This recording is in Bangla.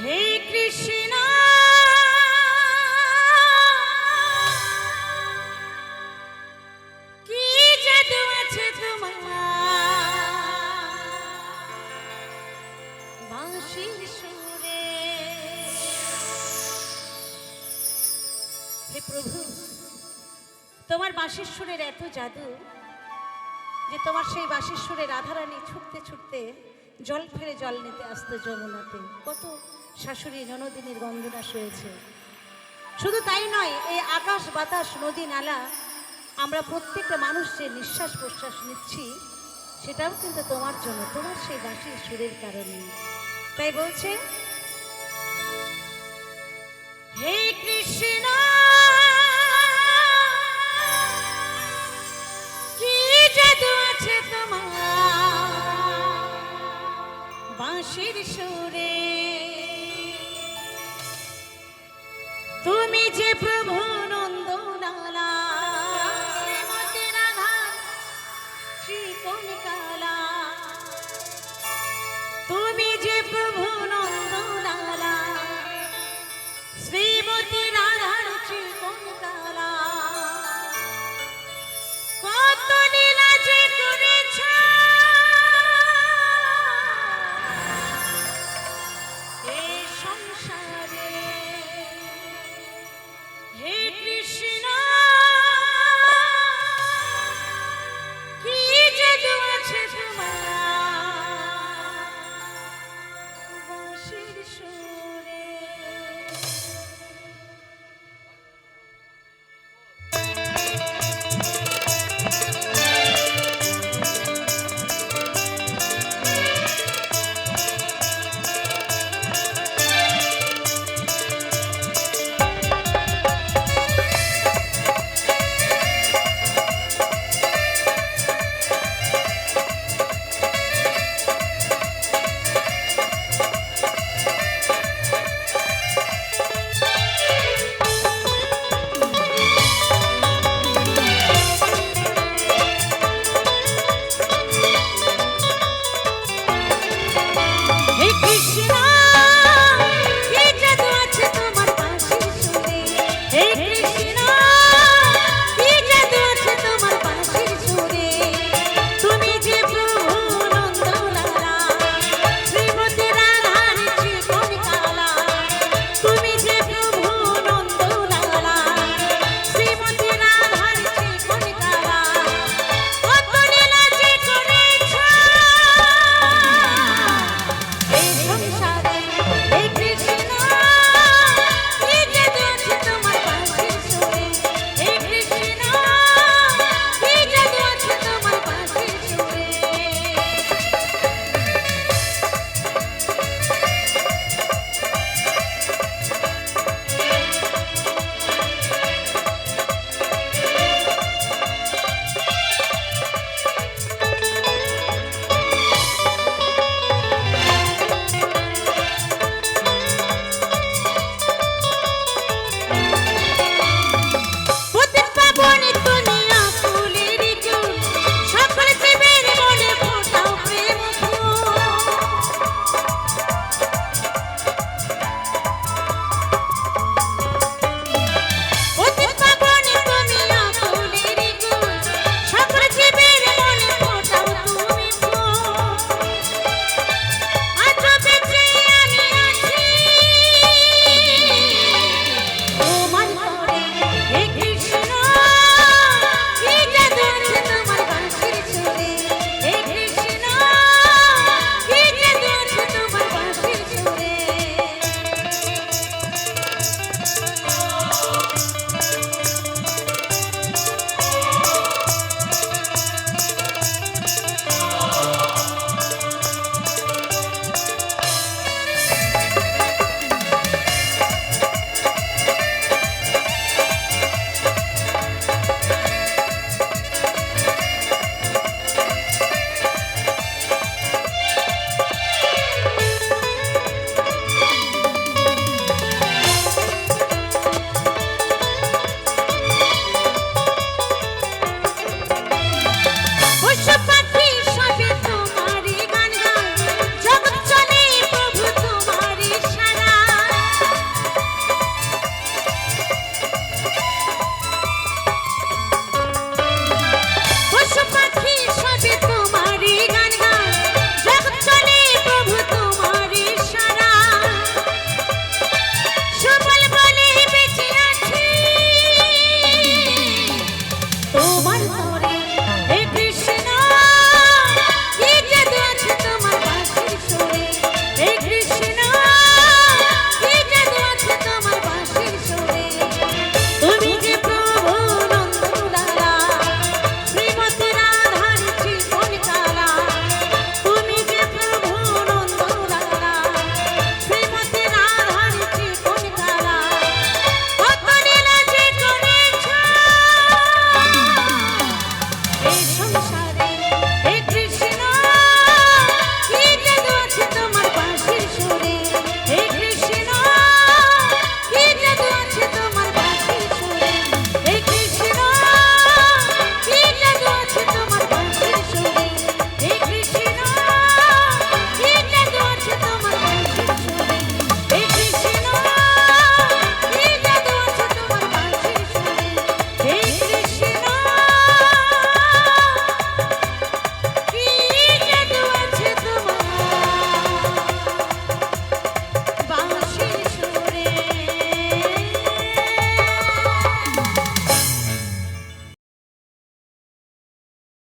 হে কৃষ্ণ কি জাদু আছে তোমার বাঁশির সুরে। হে প্রভু, তোমার বাঁশির সুরের এত জাদু যে তোমার সেই বাঁশির সুরে রাধারানী ছুটতে ছুটতে জল ফেলে জল নিতে আসতো যমুনাতে। কত শাশুড়ি ননদিনীর গন্ধনা শুয়েছে। শুধু তাই নয়, এই আকাশ বাতাস নদী নালা আমরা প্রত্যেকটা মানুষ যে নিঃশ্বাস প্রশ্বাস নিচ্ছি সেটাও কিন্তু তোমার জন্য, তোমার সেই বাঁশির সুরের কারণে। তাই বলছে, হে কৃষ্ণ কি জাদু আছে তোমার বাঁশির সুরে। তুমি যে প্রভু